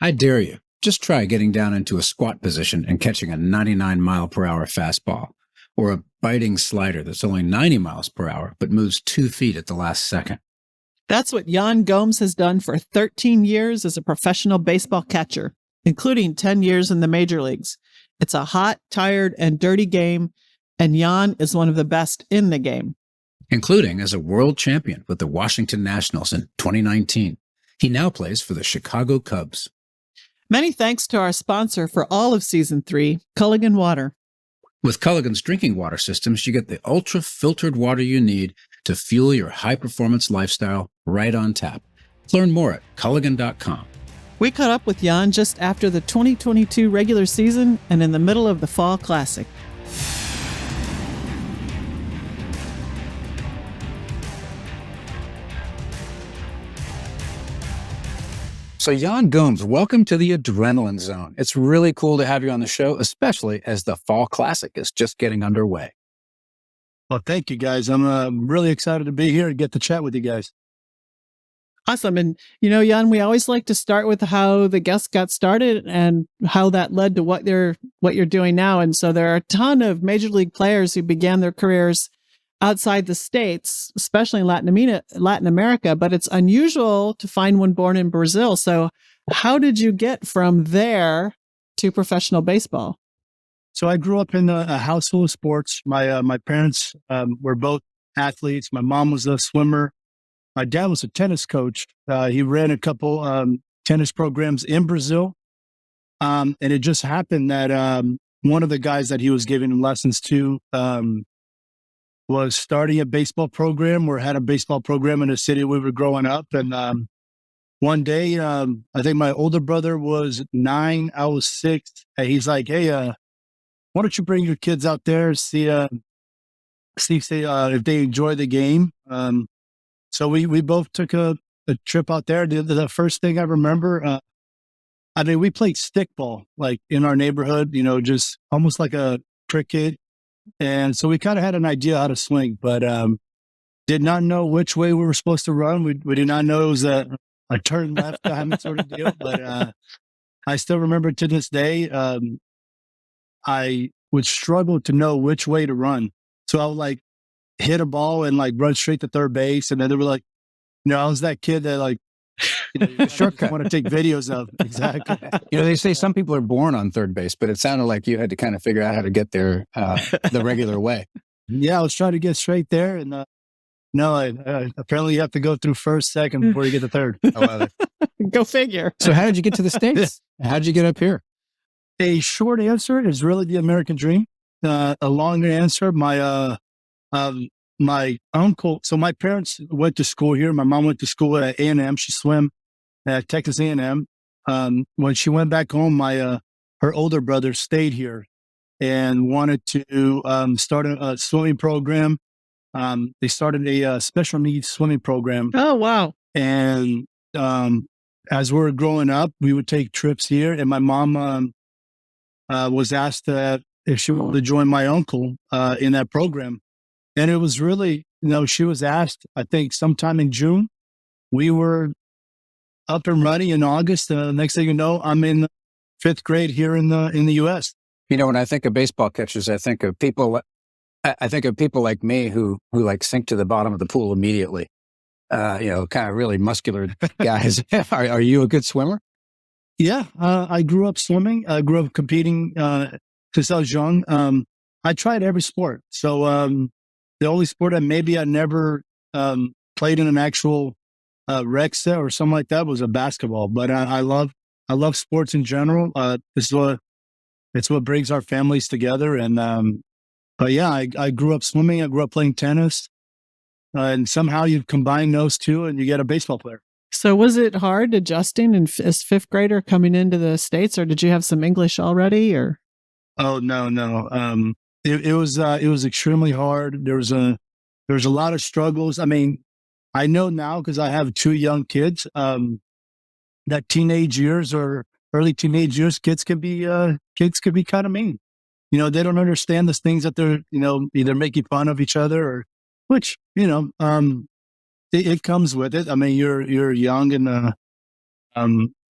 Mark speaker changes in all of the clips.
Speaker 1: I dare you. Just try getting down into a squat position and catching a 99 mile per hour fastball, or a biting slider that's only 90 miles per hour but moves 2 feet at the last second.
Speaker 2: That's what Yan Gomes has done for 13 years as a professional baseball catcher, including 10 years in the major leagues. It's a hot, tired, and dirty game, and Yan is one of the best in the game.
Speaker 1: Including as a world champion with the Washington Nationals in 2019. He now plays for the Chicago Cubs.
Speaker 2: Many thanks to our sponsor for all of Season 3, Culligan Water.
Speaker 1: With Culligan's drinking water systems, you get the ultra-filtered water you need to fuel your high-performance lifestyle right on tap. Learn more at Culligan.com.
Speaker 2: We caught up with Yan just after the 2022 regular season and in the middle of the Fall Classic.
Speaker 1: So Yan Gomes, welcome to the Adrenaline Zone. It's really cool to have you on the show, especially as the Fall Classic is just getting underway.
Speaker 3: Well, thank you, guys. I'm really excited to be here and get to chat with you guys.
Speaker 2: Awesome. And, Yan, we always like to start with how the guests got started and how that led to what you're doing now. And so there are a ton of major league players who began their careers outside the States, especially in Latin America, but it's unusual to find one born in Brazil. So how did you get from there to professional baseball?
Speaker 3: So I grew up in a house full of sports. My parents were both athletes. My mom was a swimmer. My dad was a tennis coach. He ran a couple tennis programs in Brazil. And it just happened that one of the guys that he was giving lessons to was starting a baseball program or had a baseball program in the city we were growing up. And one day, I think my older brother was 9, I was 6. And he's like, hey, why don't you bring your kids out there, see if they enjoy the game. So we both took a trip out there. The first thing I remember, we played stickball, like in our neighborhood, just almost like a cricket. And so we kind of had an idea how to swing, but did not know which way we were supposed to run. We did not know it was a turn left sort of deal. But I still remember to this day, I would struggle to know which way to run. So I would hit a ball and run straight to third base. And then they were like, I was that kid that shortcut want to take videos of. Exactly.
Speaker 1: They say some people are born on third base, but it sounded like you had to kind of figure out how to get there the regular way.
Speaker 3: Yeah, I was trying to get straight there. And apparently you have to go through first, second before you get to third.
Speaker 2: Go figure.
Speaker 1: So how did you get to the States? How did you get up here?
Speaker 3: A short answer is really the American dream. A longer answer, my uncle, so my parents went to school here. My mom went to school at A&M. She swam at Texas A&M. When she went back home, her older brother stayed here and wanted to start a swimming program. They started a special needs swimming program.
Speaker 2: Oh, wow.
Speaker 3: And as we were growing up, we would take trips here. And my mom was asked if she wanted to join my uncle in that program. And it was really, she was asked, I think sometime in June. We were up and running in August. Next thing you know, I'm in 5th grade here in the U.S.
Speaker 1: When I think of baseball catchers, I think of people like me who sink to the bottom of the pool immediately. Kind of really muscular guys. Are you a good swimmer?
Speaker 3: Yeah, I grew up swimming. I grew up competing since I was young. I tried every sport. So the only sport that maybe I never played in an actual rec set or something like that was a basketball. But I love sports in general. It's what brings our families together. And but yeah, I grew up swimming. I grew up playing tennis, and somehow you combine those two and you get a baseball player.
Speaker 2: So was it hard adjusting as 5th grader coming into the States, or did you have some English already? Or
Speaker 3: oh no. It was extremely hard. There was a lot of struggles. I mean, I know now because I have 2 young kids. That teenage years or early teenage years, kids can be kind of mean. They don't understand the things that they're either making fun of each other or which it comes with it. I mean, you're young and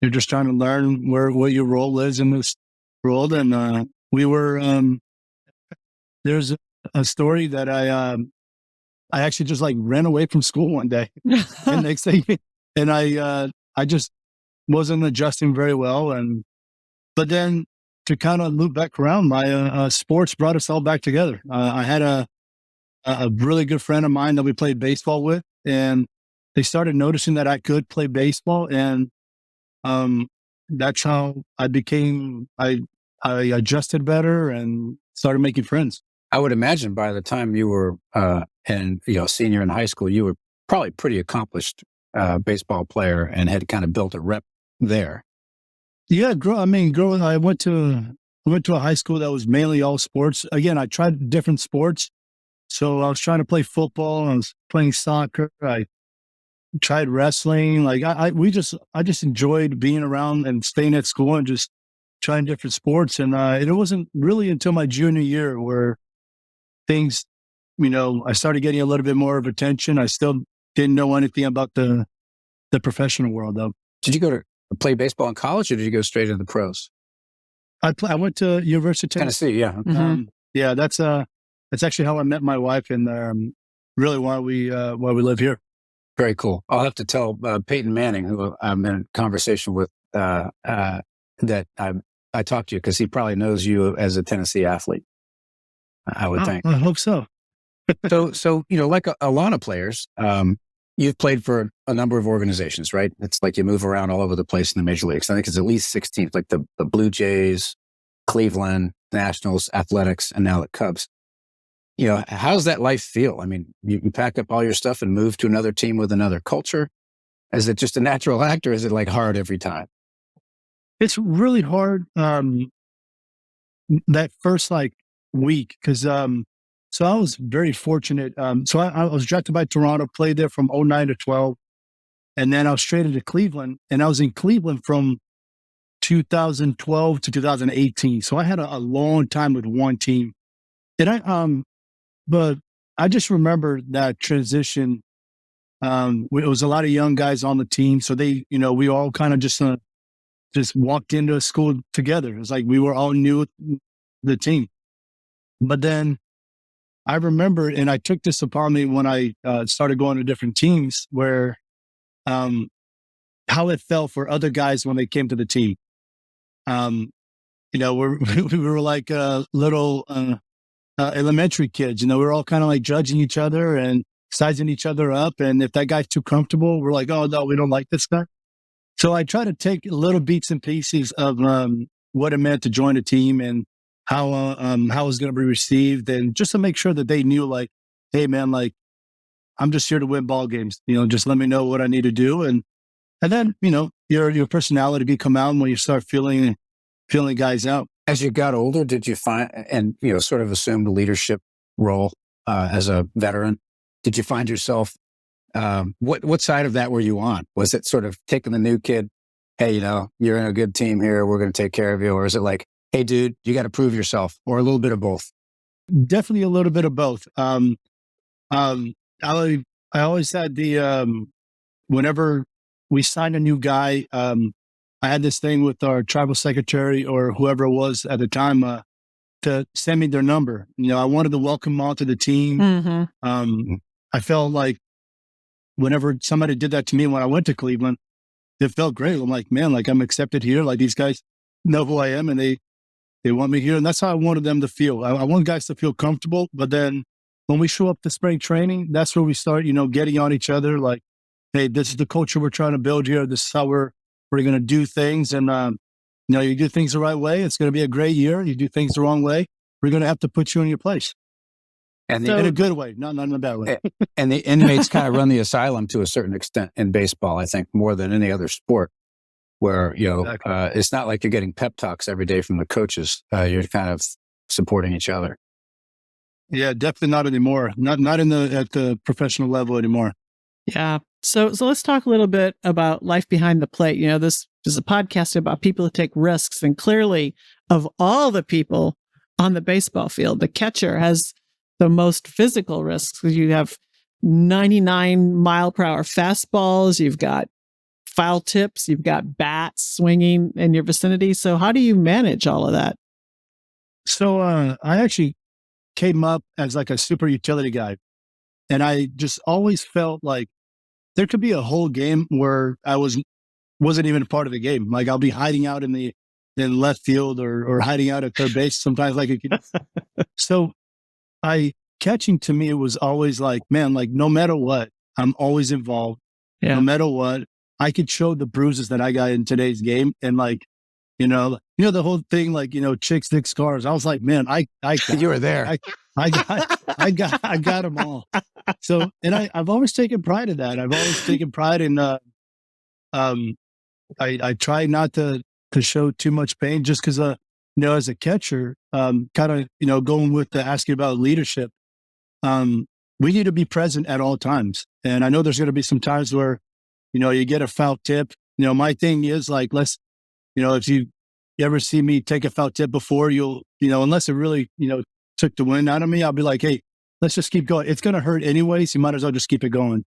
Speaker 3: you're just trying to learn what your role is in this world. And we were there's a story that I actually just like ran away from school one day, and next thing, and I just wasn't adjusting very well, but then to kind of loop back around, my sports brought us all back together. I had a really good friend of mine that we played baseball with, and they started noticing that I could play baseball, and that's how I adjusted better and started making friends.
Speaker 1: I would imagine by the time you were senior in high school, you were probably pretty accomplished baseball player and had kind of built a rep there.
Speaker 3: Yeah, I went to a high school that was mainly all sports. Again, I tried different sports. So I was trying to play football. I was playing soccer. I tried wrestling. Like I just enjoyed being around and staying at school and just trying different sports. And it wasn't really until my junior year where things, I started getting a little bit more of attention. I still didn't know anything about the professional world, though.
Speaker 1: Did you go to play baseball in college, or did you go straight into the pros?
Speaker 3: I went to University of
Speaker 1: Tennessee. Yeah.
Speaker 2: Mm-hmm.
Speaker 3: Yeah, that's actually how I met my wife, and really why we live here.
Speaker 1: Very cool. I'll have to tell Peyton Manning, who I'm in conversation with, that I talked to you, because he probably knows you as a Tennessee athlete. I would think.
Speaker 3: I hope so.
Speaker 1: So like a lot of players, you've played for a number of organizations, right? It's like you move around all over the place in the major leagues. I think it's at least 16, like the Blue Jays, Cleveland, Nationals, Athletics, and now the Cubs. How does that life feel? I mean, you pack up all your stuff and move to another team with another culture. Is it just a natural act, or is it like hard every time?
Speaker 3: It's really hard that first week, because so I was very fortunate. So I was drafted by Toronto, played there from 2009 to 12, and then I was traded to Cleveland, and I was in Cleveland from 2012 to 2018. So I had a long time with one team, and but I just remember that transition. It was a lot of young guys on the team, so they, we all kind of just walked into school together. It's like we were all new with the team. But then I remember, and I took this upon me when I started going to different teams, where how it felt for other guys when they came to the team. We were like little elementary kids. We were all kind of like judging each other and sizing each other up. And if that guy's too comfortable, we're like, oh no, we don't like this guy. So I try to take little bits and pieces of what it meant to join a team and how it was going to be received, and just to make sure that they knew, like, hey man, like, I'm just here to win ball games. Just let me know what I need to do, and then your personality can come out when you start feeling guys out.
Speaker 1: As you got older, did you find, and sort of assumed a leadership role as a veteran? Did you find yourself? What side of that were you on? Was it sort of taking the new kid, hey, you're in a good team here, we're going to take care of you, or is it like, hey, dude, you got to prove yourself, or a little bit of both?
Speaker 3: Definitely a little bit of both. I always had whenever we signed a new guy, I had this thing with our tribal secretary or whoever it was at the time to send me their number. I wanted to welcome them all to the team.
Speaker 2: Mm-hmm.
Speaker 3: I felt like whenever somebody did that to me when I went to Cleveland, it felt great. I'm like, man, like I'm accepted here. Like these guys know who I am, and they want me here. And that's how I wanted them to feel. I want guys to feel comfortable. But then when we show up to spring training, that's where we start, getting on each other. Like, hey, this is the culture we're trying to build here. This is how we're going to do things. And, you do things the right way, it's going to be a great year. You do things the wrong way, we're going to have to put you in your place.
Speaker 1: And
Speaker 3: in a good way, not in a bad way.
Speaker 1: And the inmates kind of run the asylum to a certain extent in baseball, I think, more than any other sport, where, exactly. It's not like you're getting pep talks every day from the coaches. You're kind of supporting each other.
Speaker 3: Yeah, definitely not anymore. Not at the professional level anymore.
Speaker 2: Yeah. So let's talk a little bit about life behind the plate. This is a podcast about people who take risks. And clearly, of all the people on the baseball field, the catcher has the most physical risks, because you have 99 mile per hour fastballs. You've got foul tips, you've got bats swinging in your vicinity. So how do you manage all of that?
Speaker 3: So I actually came up as like a super utility guy. And I just always felt like there could be a whole game where I wasn't even a part of the game. Like I'll be hiding out in left field or hiding out at third base sometimes. So catching to me, it was always like, man, like no matter what, I'm always involved.
Speaker 2: Yeah.
Speaker 3: No matter what, I could show the bruises that I got in today's game. And like, the whole thing, like, chicks, dick, scars. I was like, man, I
Speaker 1: You were there.
Speaker 3: I got them all. So, and I've always taken pride in that. I've always taken pride in, I try not to show too much pain just because, as a catcher, kind of, going with the asking about leadership, we need to be present at all times. And I know there's going to be some times where, you get a foul tip. My thing is like, if you ever see me take a foul tip before, you'll, unless it really, took the wind out of me, I'll be like, hey, let's just keep going. It's going to hurt anyway, so you might as well just keep it going.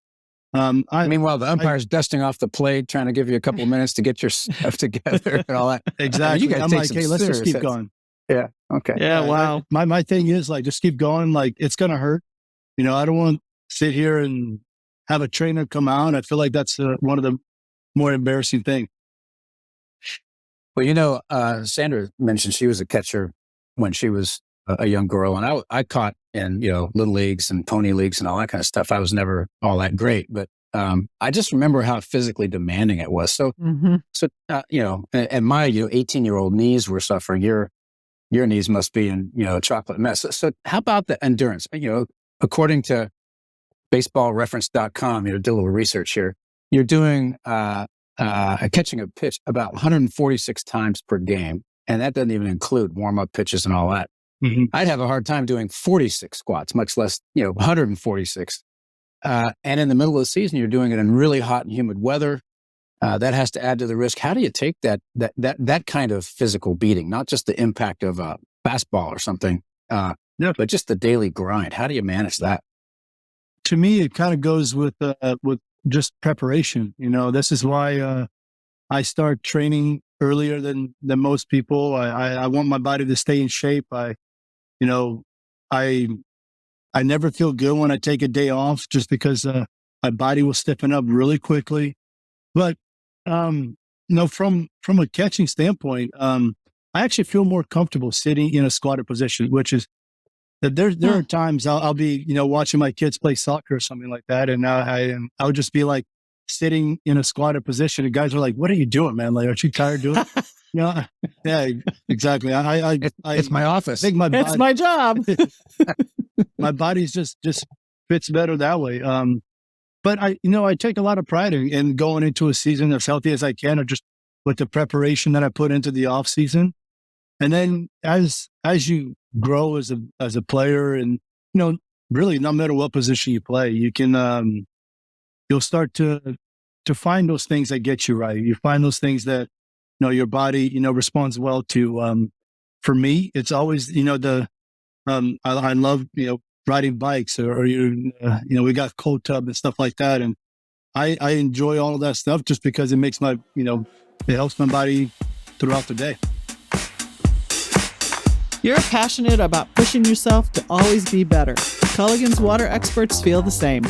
Speaker 1: Meanwhile, the umpire's dusting off the plate, trying to give you a couple of minutes to get your stuff together and all that.
Speaker 3: Exactly.
Speaker 1: You guys
Speaker 3: I'm
Speaker 1: take
Speaker 3: like,
Speaker 1: some
Speaker 3: hey, let's just keep
Speaker 1: serious hits.
Speaker 3: going.
Speaker 1: Yeah. Okay.
Speaker 2: Yeah. Wow.
Speaker 3: My thing is like, just keep going. Like, it's going to hurt. I don't want to sit here and have a trainer come out. I feel like that's one of the more embarrassing things.
Speaker 1: Well, Sandra mentioned she was a catcher when she was a young girl, and I caught in little leagues and pony leagues and all that kind of stuff. I was never all that great, but I just remember how physically demanding it was. So, and my 18-year-old knees were suffering. Your knees must be in a chocolate mess. So how about the endurance? According to baseballreference.com, did a little research here. You're doing catching a pitch about 146 times per game, and that doesn't even include warm-up pitches and all that.
Speaker 3: Mm-hmm.
Speaker 1: I'd have a hard time doing 46 squats, much less 146. And in the middle of the season, you're doing it in really hot and humid weather. That has to add to the risk. How do you take that kind of physical beating, not just the impact of a fastball or something, but just the daily grind? How do you manage that?
Speaker 3: To me, it kind of goes with just preparation. This is why I start training earlier than most people. I want my body to stay in shape. I never feel good when I take a day off just because my body will stiffen up really quickly. But from a catching standpoint, I actually feel more comfortable sitting in a squatted position, which is that there are times I'll be watching my kids play soccer or something like that, and I would just be like sitting in a squatted position, and guys are like, "What are you doing, man? Like, aren't you tired doing it?" Yeah, exactly.
Speaker 1: It's my office.
Speaker 3: I think
Speaker 2: It's my job.
Speaker 3: my body's just fits better that way. But I take a lot of pride in going into a season as healthy as I can, or just with the preparation that I put into the off season. And then as you grow as a player, and really no matter what position you play, you can you'll start to find those things that get you right. You find those things that your body responds well to. For me, it's always I love riding bikes or we got cold tub and stuff like that, and I enjoy all of that stuff just because it makes it helps my body throughout the day.
Speaker 2: You're passionate about pushing yourself to always be better. Culligan's water experts feel the same.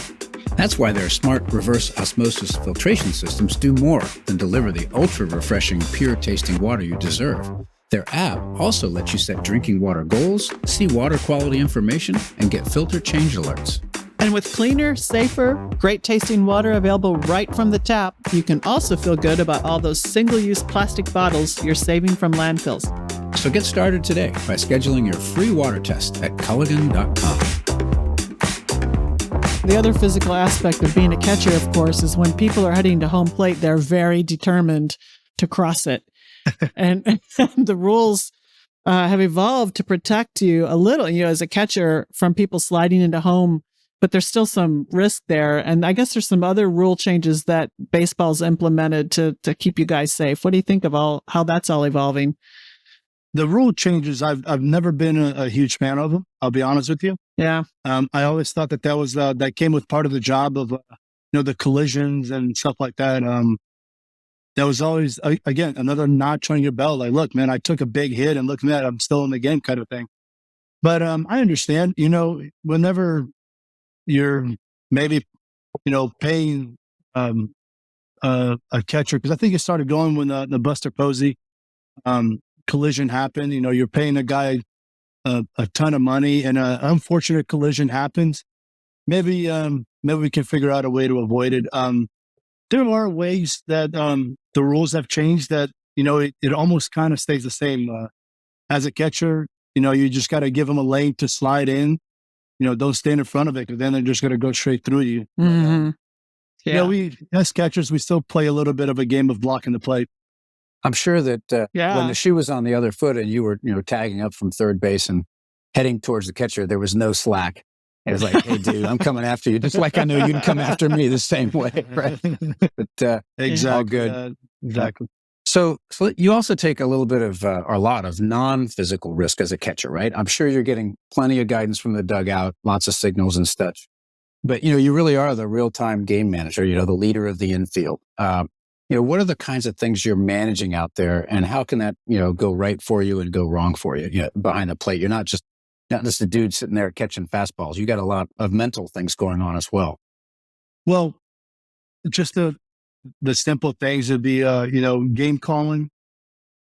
Speaker 1: That's why their smart reverse osmosis filtration systems do more than deliver the ultra-refreshing, pure-tasting water you deserve. Their app also lets you set drinking water goals, see water quality information, and get filter change alerts.
Speaker 2: And with cleaner, safer, great-tasting water available right from the tap, you can also feel good about all those single-use plastic bottles you're saving from landfills.
Speaker 1: So get started today by scheduling your free water test at culligan.com.
Speaker 2: The other physical aspect of being a catcher, of course, is when people are heading to home plate, they're very determined to cross it. and the rules have evolved to protect you a little, as a catcher from people sliding into home, but there's still some risk there. And I guess there's some other rule changes that baseball's implemented to keep you guys safe. What do you think of how that's all evolving?
Speaker 3: The rule changes, I've never been a huge fan of them. I'll be honest with you.
Speaker 2: Yeah.
Speaker 3: I always thought that was that came with part of the job of the collisions and stuff like that. that was always, again, another notch on your belt. Like, look, man, I took a big hit and look at that, I'm still in the game kind of thing. But I understand, whenever you're maybe, paying a catcher, because I think it started going when the Buster Posey collision happened. You're paying a guy a ton of money and an unfortunate collision happens. Maybe we can figure out a way to avoid it. There are ways that the rules have changed that, it almost kind of stays the same. As a catcher, you just got to give them a lane to slide in. Don't stand in front of it because then they're just going to go straight through you.
Speaker 2: Mm-hmm.
Speaker 3: We, as catchers, we still play a little bit of a game of blocking the plate.
Speaker 1: I'm sure that when the shoe was on the other foot and you were, tagging up from third base and heading towards the catcher, there was no slack. It was like, hey, dude, I'm coming after you, just like I know you can come after me the same way, right? But
Speaker 3: exactly,
Speaker 1: all good.
Speaker 3: Exactly.
Speaker 1: So you also take a little bit of, or a lot of non-physical risk as a catcher, right? I'm sure you're getting plenty of guidance from the dugout, lots of signals and such. But, you really are the real-time game manager, the leader of the infield. What are the kinds of things you're managing out there, and how can that, go right for you and go wrong for you, behind the plate? You're not just a dude sitting there catching fastballs. You got a lot of mental things going on as well.
Speaker 3: Well, just the simple things would be, game calling.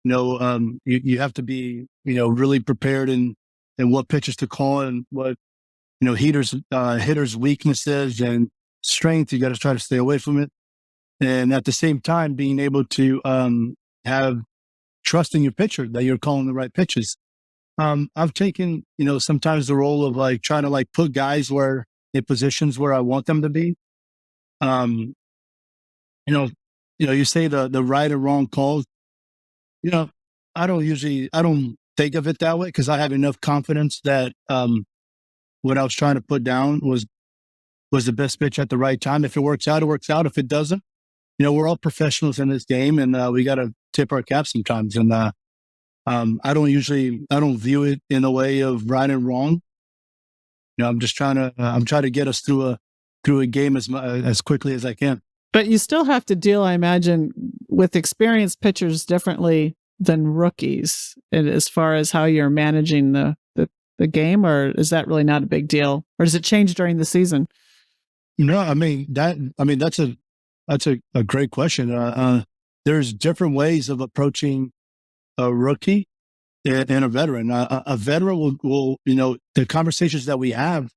Speaker 3: You have to be, really prepared in what pitches to call and what, hitters' weaknesses and strength. You got to try to stay away from it. And at the same time, being able to have trust in your pitcher that you're calling the right pitches. I've taken, sometimes the role of like trying to like put guys in positions where I want them to be. You say the right or wrong calls. I don't think of it that way because I have enough confidence that what I was trying to put down was the best pitch at the right time. If it works out, it works out. If it doesn't, we're all professionals in this game, and we got to tip our cap sometimes. And I don't view it in a way of right and wrong. I'm just trying to get us through a game as quickly as I can.
Speaker 2: But you still have to deal, I imagine, with experienced pitchers differently than rookies, as far as how you're managing the game, or is that really not a big deal, or does it change during the season?
Speaker 3: No, that's a great question. There's different ways of approaching a rookie and a veteran. A veteran will, the conversations that we have,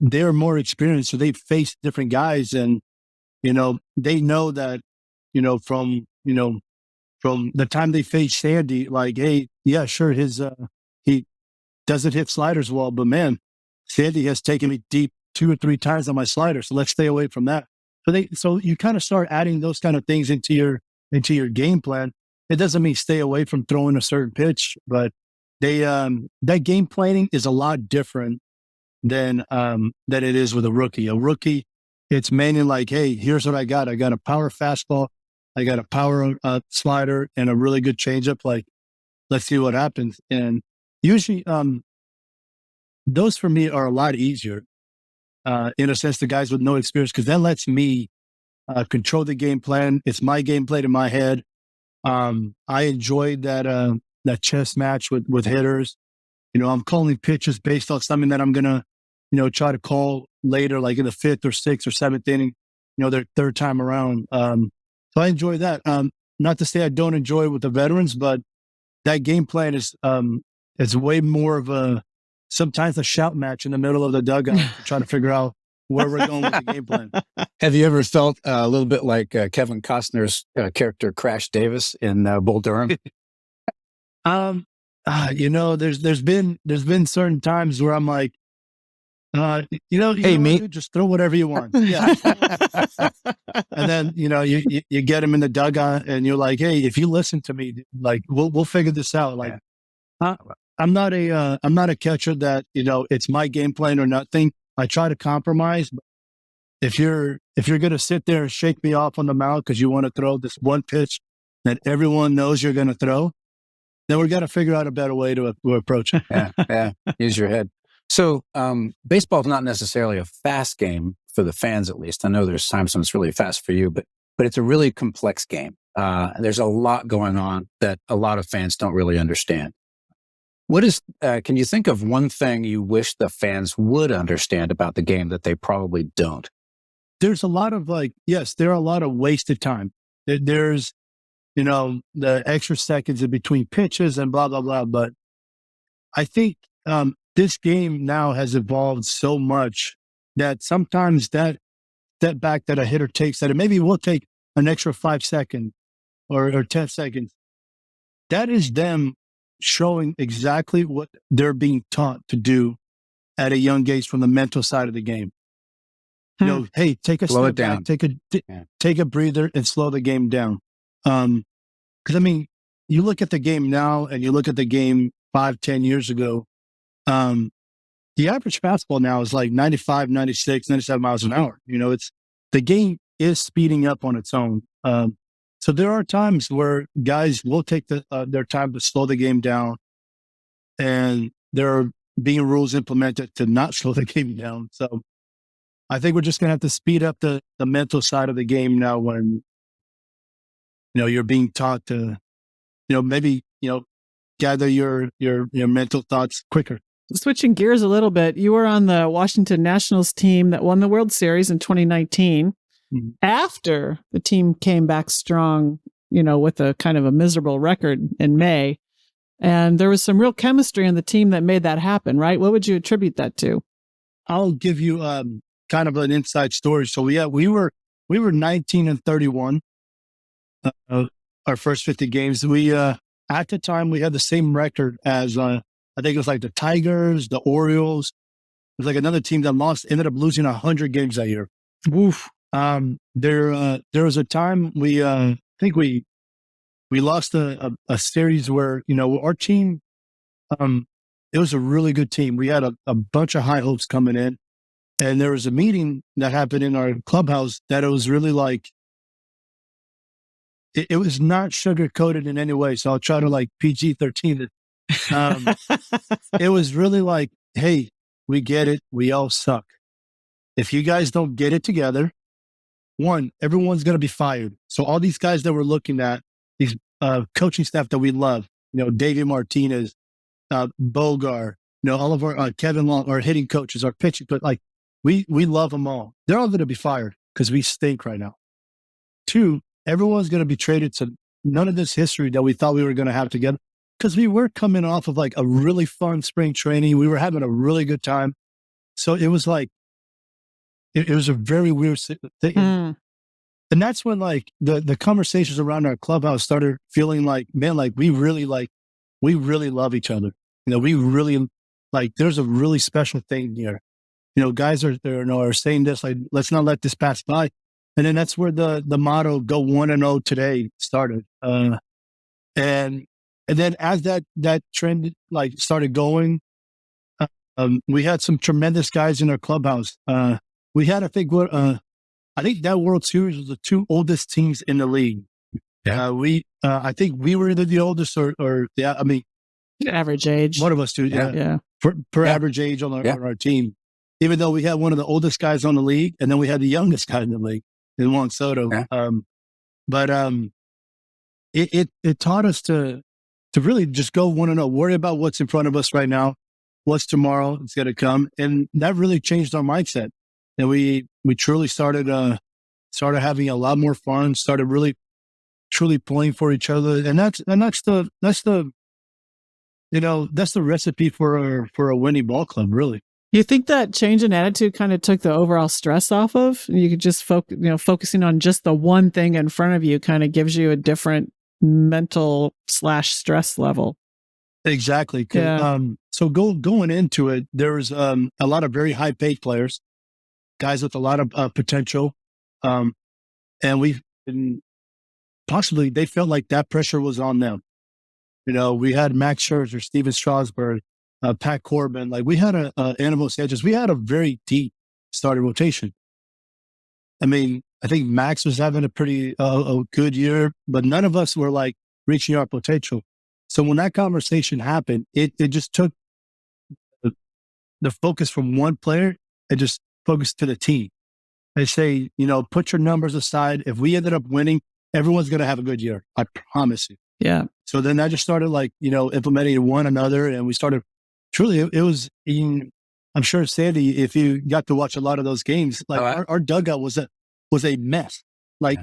Speaker 3: they're more experienced, so they face different guys, and they know that, from the time they face Sandy, like, hey, yeah, sure, he doesn't hit sliders well, but man, Sandy has taken me deep 2 or 3 times on my slider, so let's stay away from that. So you kind of start adding those kind of things into your game plan. It doesn't mean stay away from throwing a certain pitch, but that game planning is a lot different than it is with a rookie. A rookie, it's mainly like, hey, here's what I got. I got a power fastball, I got a power slider, and a really good changeup. Like, let's see what happens. And usually, those for me are a lot easier, in a sense, the guys with no experience, because that lets me control the game plan. It's my game plan in my head. I enjoyed that chess match with hitters. I'm calling pitches based on something that I'm gonna, try to call later, like in the 5th or 6th or 7th inning, their third time around. So I enjoy that. Not to say I don't enjoy it with the veterans, but that game plan is way more of sometimes a shout match in the middle of the dugout, trying to figure out where we're going with the game plan.
Speaker 1: Have you ever felt a little bit like Kevin Costner's character Crash Davis in Bull Durham?
Speaker 3: There's been certain times where I'm like,
Speaker 1: hey, mate,
Speaker 3: dude, just throw whatever you want. Yeah. And then, you get him in the dugout and you're like, hey, if you listen to me, like, we'll figure this out. Like, I'm not a catcher that, it's my game plan or nothing. I try to compromise. But if you're going to sit there and shake me off on the mound because you want to throw this one pitch that everyone knows you're going to throw, then we're going to figure out a better way to approach it.
Speaker 1: Yeah. Use your head. So baseball is not necessarily a fast game for the fans, at least. I know there's times when it's really fast for you, but but it's a really complex game. There's a lot going on that a lot of fans don't really understand. Can you think of one thing you wish the fans would understand about the game that they probably don't?
Speaker 3: There's a lot of there are a lot of wasted time. There's, the extra seconds in between pitches and blah, blah, blah. But I think this game now has evolved so much that sometimes that step back that a hitter takes, that it maybe will take an extra 5 seconds or 10 seconds, that is them showing exactly what they're being taught to do at a young age from the mental side of the game. Hey, take a
Speaker 1: slow
Speaker 3: step
Speaker 1: it down.
Speaker 3: Back, take a breather and slow the game down. Because you look at the game now and you look at the game 5-10 years ago, the average fastball now is like 95, 96, 97 miles an hour. The game is speeding up on its own. So there are times where guys will take their time to slow the game down, and there are being rules implemented to not slow the game down. So I think we're just going to have to speed up the mental side of the game now when, you're being taught to, maybe, gather your mental thoughts quicker.
Speaker 2: Switching gears a little bit, you were on the Washington Nationals team that won the World Series in 2019. Mm-hmm. After the team came back strong, with a kind of a miserable record in May. And there was some real chemistry in the team that made that happen, right? What would you attribute that to?
Speaker 3: I'll give you kind of an inside story. So we were 19-31. Our first 50 games. We at the time we had the same record as I think it was like the Tigers, the Orioles. It was like another team that ended up losing 100 games that year.
Speaker 2: Oof.
Speaker 3: There was a time we think we lost a series where our team it was a really good team. We had a bunch of high hopes coming in, and there was a meeting that happened in our clubhouse that it was really like it was not sugar coated in any way. So I'll try to PG-13 it. It was really like, hey, we get it. We all suck. If you guys don't get it together, one, everyone's going to be fired. So all these guys that we're looking at, these coaching staff that we love, David Martinez, Bogar, all of our Kevin Long, our hitting coaches, our pitching coach, we love them all. They're all going to be fired because we stink right now. Two, everyone's going to be traded to none of this history that we thought we were going to have together, because we were coming off of a really fun spring training. We were having a really good time. So it was it was a very weird thing. And that's when the conversations around our clubhouse started feeling we really love each other. We really there's a really special thing here. Guys are saying this, let's not let this pass by. And then that's where the motto "Go 1-0 today" started. And then as that trend started going, we had some tremendous guys in our clubhouse. We had, I think that World Series was the two oldest teams in the league. Yeah. I think we were either the oldest or
Speaker 2: average age.
Speaker 3: One of us two. Yeah. Per average age on our team. Even though we had one of the oldest guys on the league, and then we had the youngest guy in the league, in Juan Soto. Yeah. But it taught us to really just go 1-0, worry about what's in front of us right now, what's tomorrow, it's going to come. And that really changed our mindset. And we truly started having a lot more fun, started really truly playing for each other. And that's the recipe for a winning ball club, really.
Speaker 2: You think that change in attitude kind of took the overall stress off of? You could just focusing on just the one thing in front of you kind of gives you a different mental /stress level.
Speaker 3: Exactly. Yeah. So going into it, there was a lot of very high paid players, guys with a lot of potential. And possibly they felt like that pressure was on them. We had Max Scherzer, Steven Strasburg, Pat Corbin. We had Animal Sanchez. We had a very deep starting rotation. I think Max was having a pretty a good year, but none of us were reaching our potential. So when that conversation happened, it just took the focus from one player and just focused to the team. They say, put your numbers aside. If we ended up winning, everyone's going to have a good year. I promise you.
Speaker 2: Yeah.
Speaker 3: So then I just started implementing one another, and we started truly, it was, I'm sure Sandy, if you got to watch a lot of those games, our dugout was a mess.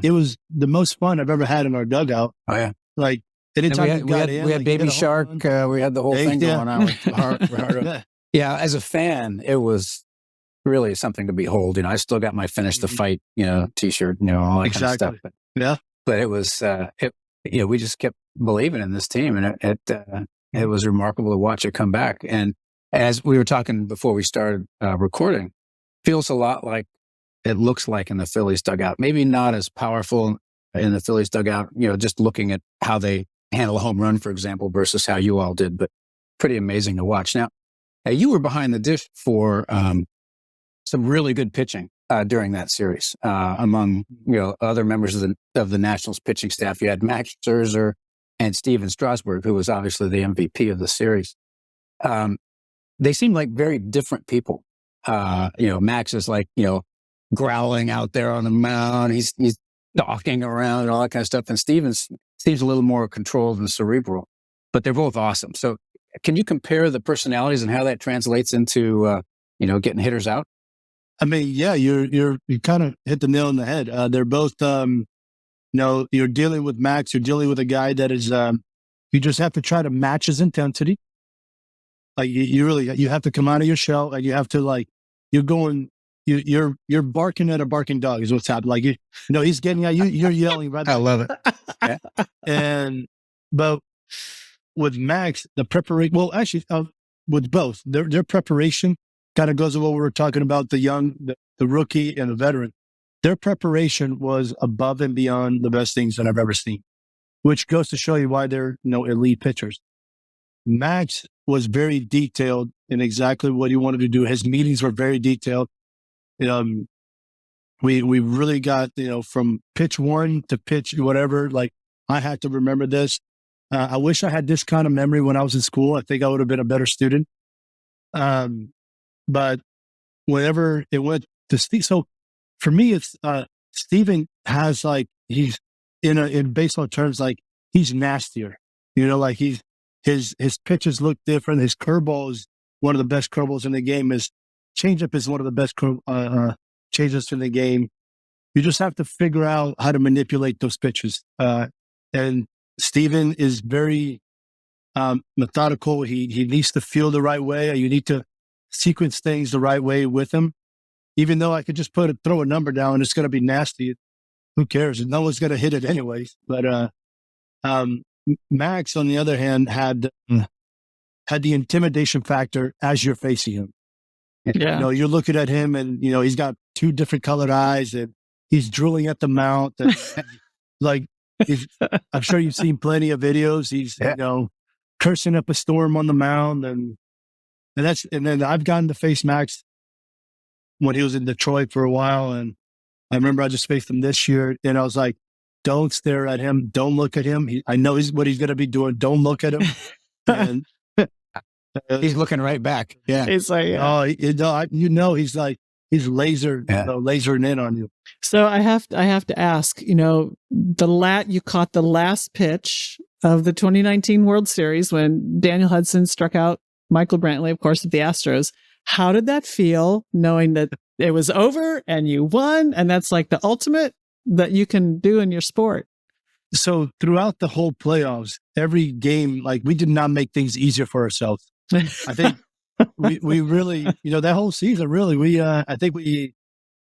Speaker 3: It was the most fun I've ever had in our dugout.
Speaker 1: Oh yeah.
Speaker 3: Like anytime
Speaker 1: we had Baby Shark. We had the whole thing going on. Yeah. As a fan, it was really something to behold. I still got my Finish the Fight, T-shirt, all that kind of stuff. But it was, we just kept believing in this team, and it was remarkable to watch it come back. And as we were talking before we started recording, feels a lot like it looks like in the Phillies dugout. Maybe not as powerful in the Phillies dugout, just looking at how they handle a home run, for example, versus how you all did, but pretty amazing to watch. Now, you were behind the dish for some really good pitching during that series. Among other members of the Nationals pitching staff, you had Max Scherzer and Steven Strasburg, who was obviously the MVP of the series. They seemed like very different people. Max is like growling out there on the mound. He's stalking around and all that kind of stuff. And Steven seems a little more controlled and cerebral, but they're both awesome. So can you compare the personalities and how that translates into getting hitters out?
Speaker 3: I mean, yeah, you kind of hit the nail on the head. They're both, you're dealing with Max. You're dealing with a guy that is, you just have to try to match his intensity. Like you have to come out of your shell, and you have to you're barking at a barking dog is what's happening. Like he's getting at you. You're yelling right.
Speaker 1: I love it.
Speaker 3: But with Max, the preparation. Well, actually, with both, their preparation kind of goes to what we were talking about, the rookie and the veteran. Their preparation was above and beyond the best things that I've ever seen, which goes to show you why they're elite pitchers. Max was very detailed in exactly what he wanted to do. His meetings were very detailed. We really got, from pitch one to pitch whatever, I had to remember this. I wish I had this kind of memory when I was in school. I think I would have been a better student. But whenever it went to Steve, so for me, it's Steven has he's in baseball terms, he's nastier. His pitches look different. His curveball is one of the best curveballs in the game. His changeup is one of the best changeups in the game. You just have to figure out how to manipulate those pitches. And Steven is very methodical. He needs to feel the right way. You need to sequence things the right way with him. Even though I could just throw a number down and it's going to be nasty. Who cares? No one's going to hit it anyways. But Max, on the other hand, had the intimidation factor as you're facing him.
Speaker 2: Yeah.
Speaker 3: You're looking at him, and he's got two different colored eyes, and he's drooling at the mount. And, I'm sure you've seen plenty of videos. He's cursing up a storm on the mound, and then I've gotten to face Max when he was in Detroit for a while, and I remember I just faced him this year, and I was like, don't stare at him. Don't look at him. I know what he's going to be doing. Don't look at him. And
Speaker 1: he's looking right back. Yeah.
Speaker 2: It's like,
Speaker 3: he's lasering in on you.
Speaker 2: So I have to ask, you caught the last pitch of the 2019 World Series when Daniel Hudson struck out Michael Brantley, of course, of the Astros. How did that feel, knowing that it was over and you won, and that's the ultimate that you can do in your sport?
Speaker 3: So throughout the whole playoffs, every game, we did not make things easier for ourselves. I think we really, that whole season, really, I think we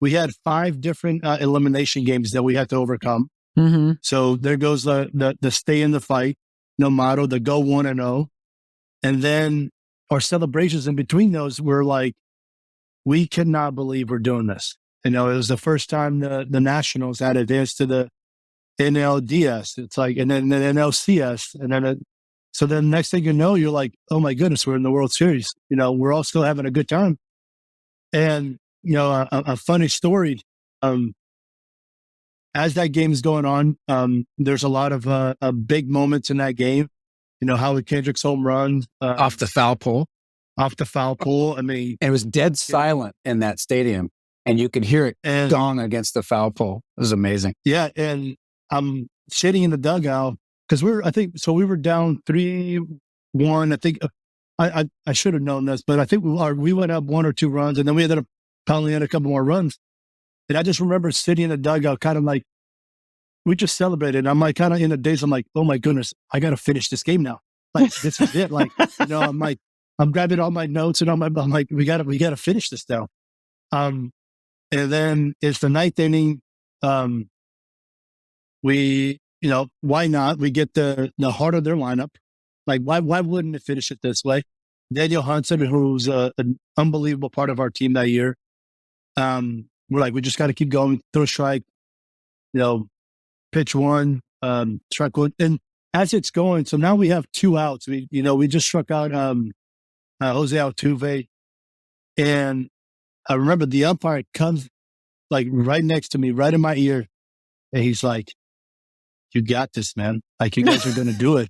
Speaker 3: had 5 different elimination games that we had to overcome.
Speaker 2: Mm-hmm.
Speaker 3: So there goes the stay in the fight, no motto, the go 1-0. And then our celebrations in between those were we cannot believe we're doing this. It was the first time the Nationals had advanced to the NLDS. It's and then the NLCS. And then so then next thing you know, you're like, oh my goodness, we're in the World Series. We're all still having a good time. And, a funny story, as that game is going on, there's a lot of big moments in that game. Howie Kendrick's home run.
Speaker 1: Off the foul pole.
Speaker 3: I mean,
Speaker 1: it was dead silent in that stadium. And you could hear it
Speaker 3: And
Speaker 1: gong against the foul pole. It was amazing.
Speaker 3: yeah, and I'm sitting in the dugout because we were down 3-1. I think I should have known this, but I think we went up 1 or 2 runs, and then we ended up piling in a couple more runs. And I just remember sitting in the dugout, kind of like, we just celebrated. I'm like, kind of in a daze. I'm like, oh my goodness, I got to finish this game now. Like, this is it. Like, I'm like, I'm grabbing all my notes and I'm like, we got to finish this now. And then it's the 9th inning. We, why not? We get the heart of their lineup. Like, why wouldn't it finish it this way? Daniel Hudson, who's an unbelievable part of our team that year. We're like, we just got to keep going, throw a strike, pitch 1, strike 1. And as it's going, so now we have 2 outs. We just struck out Jose Altuve. And I remember the umpire comes like right next to me, right in my ear. And he's like, you got this, man. Like, you guys are going to do it.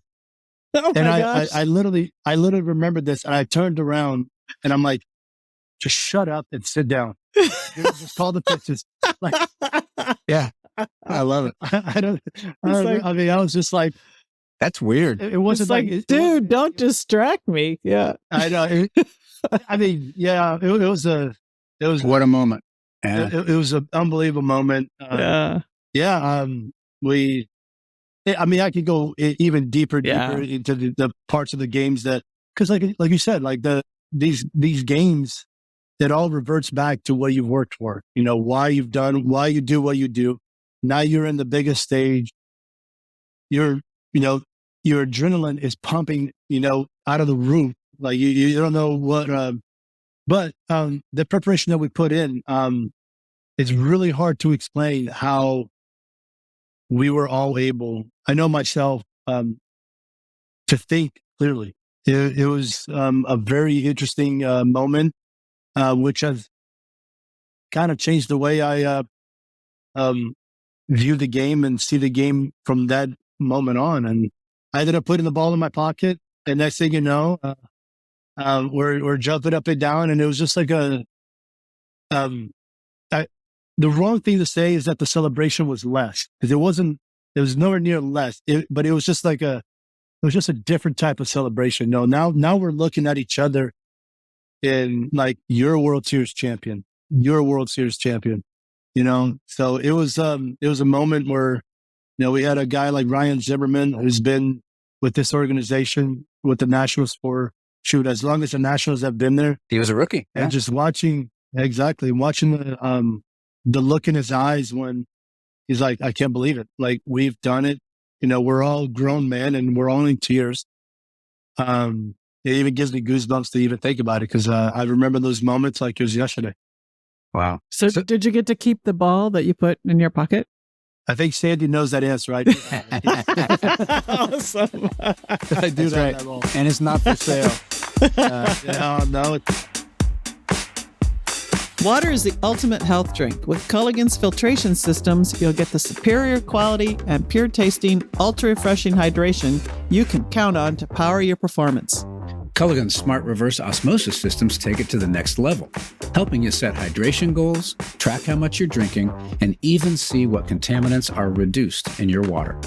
Speaker 2: Oh
Speaker 3: And
Speaker 2: my gosh.
Speaker 3: I literally remembered this, and I turned around and I'm like, just shut up and sit down. Just call the pitches. Like,
Speaker 1: Yeah. I love it.
Speaker 3: I mean, I was just like,
Speaker 1: That's weird.
Speaker 3: it wasn't
Speaker 2: It's like, dude, don't distract me. Yeah.
Speaker 3: I know. I mean, yeah, it was
Speaker 1: What a moment. Yeah.
Speaker 3: it was an unbelievable moment.
Speaker 2: Yeah.
Speaker 3: Yeah. I mean, I could go even deeper
Speaker 2: Yeah.
Speaker 3: into the parts of the games that, because like you said, like these games, that all reverts back to what you've worked for, why you do what you do. Now you're in the biggest stage. Your adrenaline is pumping, out of the roof. Like you don't know what, but the preparation that we put in, it's really hard to explain how we were all able, I know myself, to think clearly. It was a very interesting moment, which has kind of changed the way I view the game and see the game from that moment on. And I ended up putting the ball in my pocket, and next thing you know, we're jumping up and down, and it was just like the wrong thing to say is that the celebration was less, because it was nowhere near less, but it was just like it was just a different type of celebration. No, now we're looking at each other in like, you're a World Series champion. You're a World Series champion. So it was a moment where, we had a guy like Ryan Zimmerman, who's been with this organization, with the Nationals for, as long as the Nationals have been there.
Speaker 1: He was a rookie.
Speaker 3: And just watching the look in his eyes when he's like, I can't believe it. Like, we've done it. We're all grown men and we're all in tears. It even gives me goosebumps to even think about it, because I remember those moments like it was yesterday.
Speaker 1: Wow.
Speaker 2: So did you get to keep the ball that you put in your pocket?
Speaker 3: I think Sandy knows that answer, right?
Speaker 2: Awesome.
Speaker 3: I do
Speaker 1: That's
Speaker 3: that.
Speaker 1: right.
Speaker 3: That role.
Speaker 1: And it's not for sale.
Speaker 3: No.
Speaker 2: Water is the ultimate health drink. With Culligan's filtration systems, you'll get the superior quality and pure tasting, ultra refreshing hydration you can count on to power your performance.
Speaker 1: Culligan's smart reverse osmosis systems take it to the next level, helping you set hydration goals, track how much you're drinking, and even see what contaminants are reduced in your water.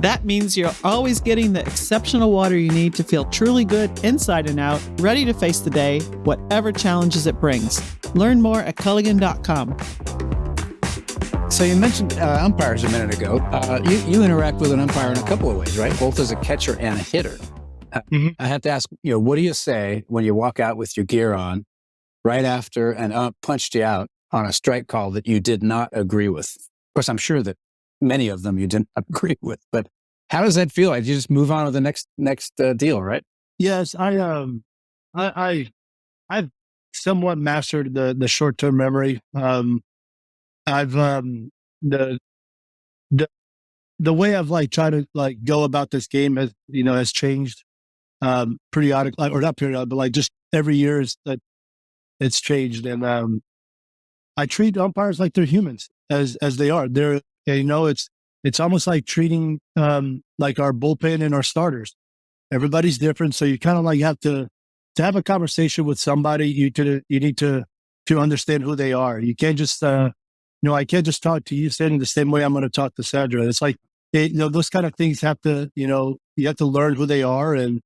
Speaker 2: That means you're always getting the exceptional water you need to feel truly good inside and out, ready to face the day, whatever challenges it brings. Learn more at Culligan.com.
Speaker 1: So you mentioned umpires a minute ago. You interact with an umpire in a couple of ways, right? Both as a catcher and a hitter. I have to ask, what do you say when you walk out with your gear on right after an ump punched you out on a strike call that you did not agree with? Of course, I'm sure that many of them you didn't agree with, but how does that feel? You just move on to the next deal, right?
Speaker 3: Yes, I've somewhat mastered the short-term memory. I've the way I've tried to go about this game has changed periodic, or not periodic, but just every year is that it's changed. And I treat umpires like they're humans, as they are. They're it's almost like treating like our bullpen and our starters. Everybody's different, so you kind of have to have a conversation with somebody. You need to to understand who they are. You can't just, I can't just talk to you, Sandy, the same way I'm going to talk to Sandra. It's like, those kind of things have to, you have to learn who they are. And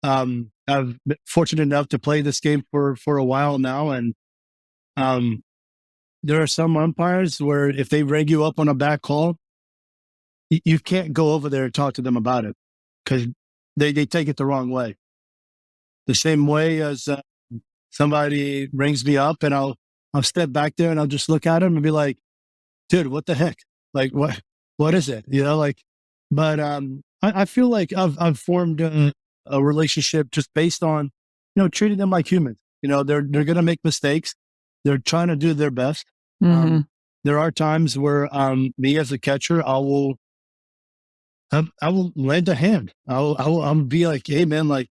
Speaker 3: I've been fortunate enough to play this game for a while now. And there are some umpires where if they ring you up on a bad call, you can't go over there and talk to them about it because they take it the wrong way. The same way as somebody rings me up and I'll step back there and I'll just look at them and be like, dude, what the heck? Like, what is it? But I feel like I've formed a relationship just based on, treating them like humans. They're going to make mistakes. They're trying to do their best.
Speaker 2: Mm-hmm.
Speaker 3: There are times where me as a catcher, I will lend a hand. I'll be like, hey man, like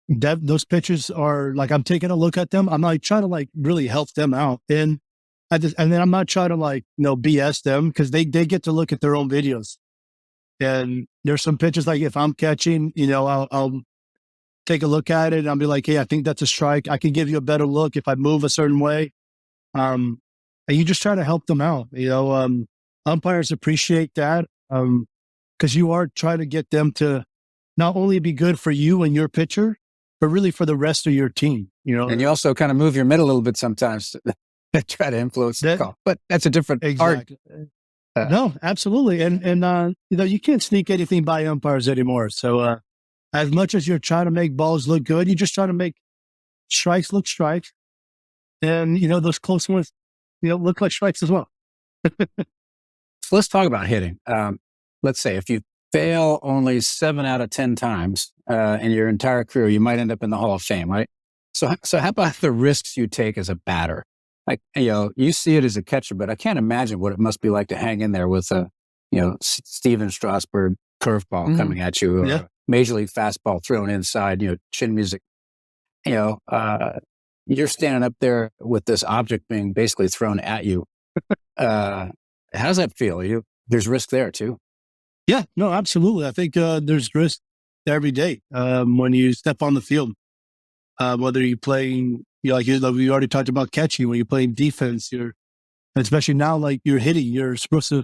Speaker 3: those pitches are like, I'm taking a look at them. I'm like trying to like really help them out. And then I'm not trying to like, BS them because they get to look at their own videos. And there's some pitches like if I'm catching, I'll take a look at it and I'll be like, hey, I think that's a strike. I can give you a better look if I move a certain way. And you just try to help them out. Umpires appreciate that because you are trying to get them to not only be good for you and your pitcher, but really for the rest of your team.
Speaker 1: And you also kind of move your middle a little bit sometimes to try to influence the call. But that's a different art.
Speaker 3: No, absolutely. And you can't sneak anything by umpires anymore. So as much as you're trying to make balls look good, you just try to make strikes look strikes. And, those close ones, look like strikes as well.
Speaker 1: So let's talk about hitting. Let's say if you fail only 7 out of 10 times in your entire career, you might end up in the Hall of Fame, right? So how about the risks you take as a batter? Like, you see it as a catcher, but I can't imagine what it must be like to hang in there with a, Steven Strasburg curveball coming at you, or a major league fastball thrown inside, chin music. You're standing up there with this object being basically thrown at you. How does that feel? There's risk there too.
Speaker 3: Yeah, no, absolutely. I think there's risk every day when you step on the field. Whether you're playing, like we already talked about catching, when you're playing defense, especially now, like you're hitting, you're supposed to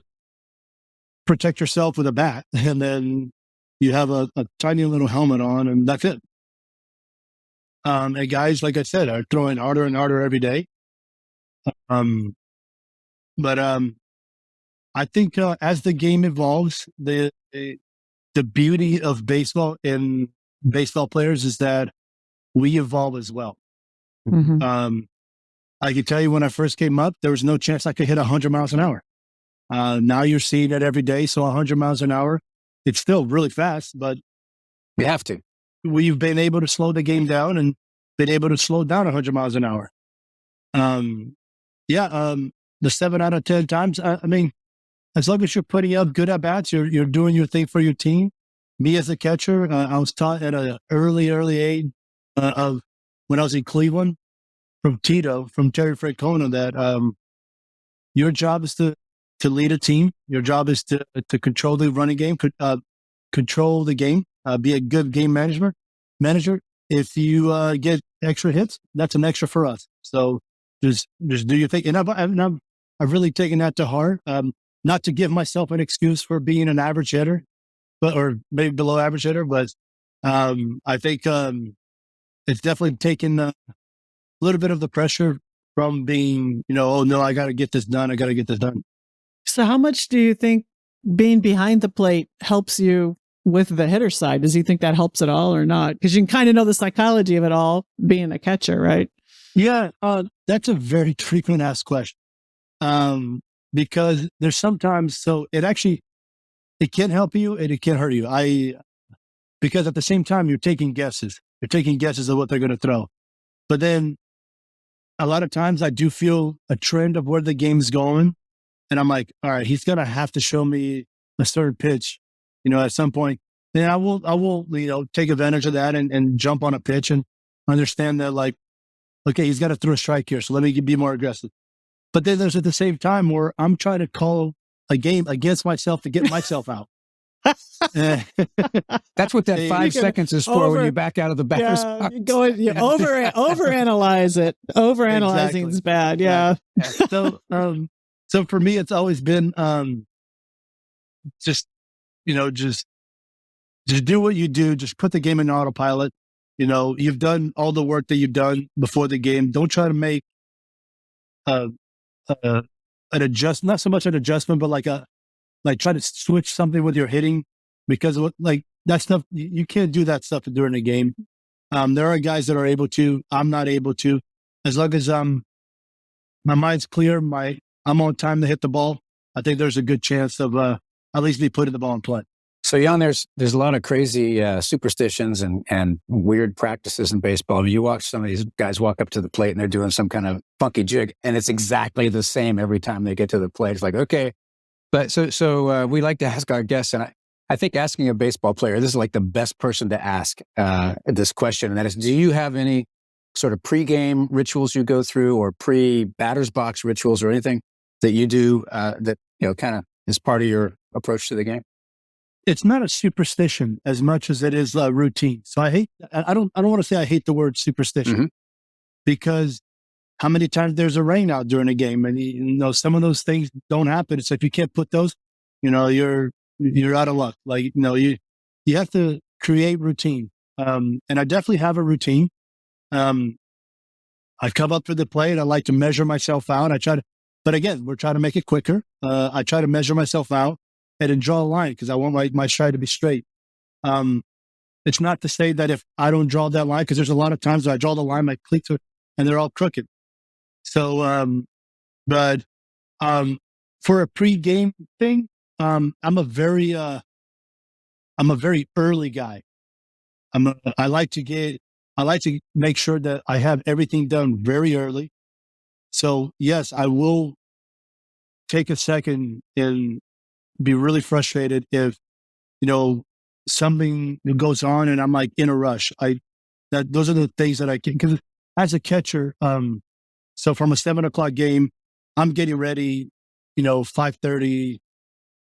Speaker 3: protect yourself with a bat, and then you have a tiny little helmet on, and that's it. And guys, like I said, are throwing harder and harder every day. But I think as the game evolves, the beauty of baseball and baseball players is that we evolve as well.
Speaker 2: Mm-hmm.
Speaker 3: I can tell you when I first came up, there was no chance I could hit 100 miles an hour. Now you're seeing it every day. So 100 miles an hour, it's still really fast, but
Speaker 1: you have to.
Speaker 3: We've been able to slow the game down and been able to slow down 100 miles an hour. The 7 out of 10 times, I mean, as long as you're putting up good at bats, you're doing your thing for your team. Me as a catcher, I was taught at an early age of when I was in Cleveland from Terry Francona, that your job is to lead a team. Your job is to control the running game, control the game, be a good game manager. If you get extra hits, that's an extra for us. So just do your thing. And I've really taken that to heart. Not to give myself an excuse for being an average hitter, or maybe below average hitter, but I think it's definitely taken a little bit of the pressure from being, oh no, I got to get this done.
Speaker 2: So how much do you think being behind the plate helps you with the hitter side? Does he think that helps at all or not? Because you can kind of know the psychology of it all being a catcher, right?
Speaker 3: Yeah, that's a very frequent asked question. Because there's sometimes, so it can help you and it can hurt you. Because at the same time, you're taking guesses. You're taking guesses of what they're going to throw. But then a lot of times I do feel a trend of where the game's going. And I'm like, all right, he's going to have to show me a certain pitch, at some point. Then I will, take advantage of that and jump on a pitch and understand that, like, okay, he's got to throw a strike here. So let me be more aggressive. But then there's at the same time where I'm trying to call a game against myself to get myself out.
Speaker 1: That's what that 5 seconds is for when you back out of the batter's box.
Speaker 2: You overanalyze it. Overanalyzing is bad. Yeah.
Speaker 3: So for me, it's always been just do what you do. Just put the game in autopilot. You've done all the work that you've done before the game. Don't try to make an adjustment, not so much an adjustment, but like try to switch something with your hitting, because that stuff, you can't do that stuff during a game. There are guys that are able to. I'm not able to. As long as my mind's clear, I'm on time to hit the ball, I think there's a good chance of at least me putting the ball in play.
Speaker 1: So, Yan, there's a lot of crazy superstitions and weird practices in baseball. I mean, you watch some of these guys walk up to the plate and they're doing some kind of funky jig, and it's exactly the same every time they get to the plate. It's like, okay. But so we like to ask our guests, and I think asking a baseball player, this is like the best person to ask this question, and that is, do you have any sort of pregame rituals you go through, or pre-batter's box rituals, or anything that you do that kind of is part of your approach to the game?
Speaker 3: It's not a superstition as much as it is a routine. So I don't want to say I hate the word superstition, because how many times there's a rain out during a game, and some of those things don't happen. So if you can't put those, you're out of luck. You have to create routine. And I definitely have a routine. I come up to the plate. I like to measure myself out. But again, we're trying to make it quicker. I try to measure myself out and then draw a line, because I want my stride to be straight. It's not to say that if I don't draw that line, because there's a lot of times that I draw the line, my cleats are, and they're all crooked. So, but for a pre-game thing, I'm a very early guy. I like to make sure that I have everything done very early. So yes, I will take a second and be really frustrated if, something goes on and I'm like in a rush. Those are the things that I can, because as a catcher, so from a 7:00 game, I'm getting ready, 5:30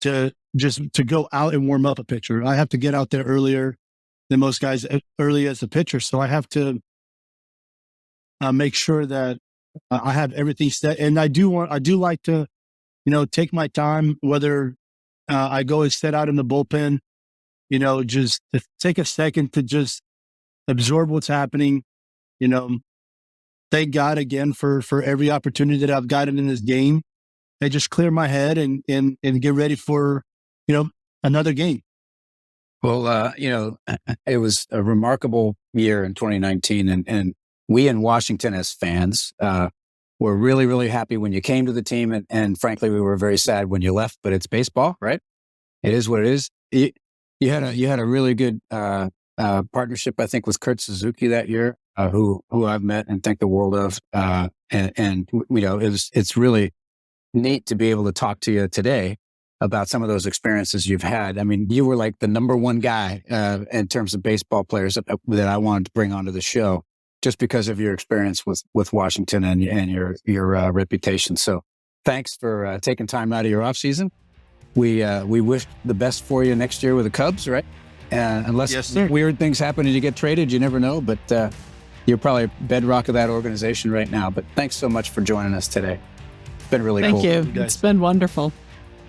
Speaker 3: to go out and warm up a pitcher. I have to get out there earlier than most guys, early as a pitcher. So I have to make sure that I have everything set. And I do like to, take my time, whether I go and sit out in the bullpen, just to take a second to just absorb what's happening. Thank God again for every opportunity that I've gotten in this game, and just clear my head and get ready for, another game.
Speaker 1: Well, it was a remarkable year in 2019, and we in Washington as fans were really, really happy when you came to the team, and frankly, we were very sad when you left. But it's baseball, right? It is what it is. You had a really good partnership, I think, with Kurt Suzuki that year, who I've met and think the world of, and it's really neat to be able to talk to you today about some of those experiences you've had. I mean, you were like the number one guy in terms of baseball players that I wanted to bring onto the show, just because of your experience with Washington and your reputation. So thanks for taking time out of your off season. We wish the best for you next year with the Cubs, right? Unless weird things happen and you get traded, you never know. But you're probably bedrock of that organization right now. But thanks so much for joining us today. It's been really cool.
Speaker 2: Thank you. It's been wonderful.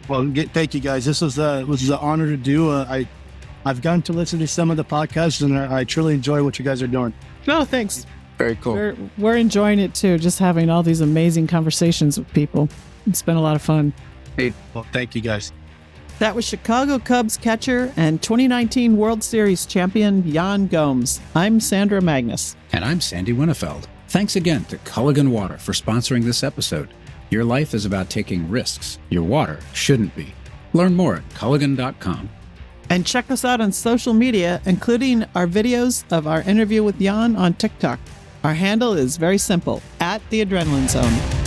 Speaker 3: Well, thank you guys. This was an honor to do. I've gotten to listen to some of the podcasts, and I truly enjoy what you guys are doing.
Speaker 2: No, thanks.
Speaker 1: Very cool.
Speaker 2: We're enjoying it too, just having all these amazing conversations with people. It's been a lot of fun.
Speaker 3: Hey, well, thank you guys.
Speaker 2: That was Chicago Cubs catcher and 2019 World Series champion Yan Gomes. I'm Sandra Magnus.
Speaker 1: And I'm Sandy Winnefeld. Thanks again to Culligan Water for sponsoring this episode. Your life is about taking risks. Your water shouldn't be. Learn more at Culligan.com.
Speaker 2: And check us out on social media, including our videos of our interview with Yan on TikTok. Our handle is very simple, @TheAdrenalineZone.